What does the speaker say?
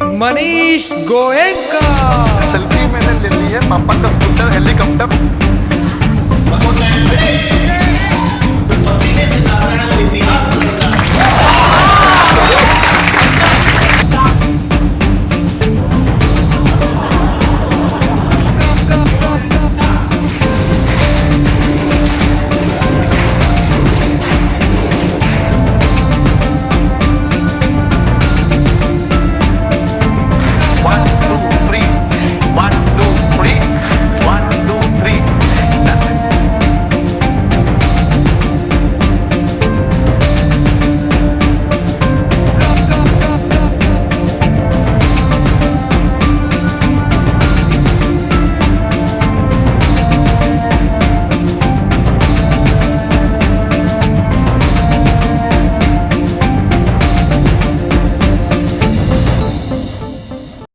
Manish Goenka. Selfie मैंने ले ली है, पापा का स्कूटर हेलीकॉप्टर। पसीने से जा रहा है वो इतिहास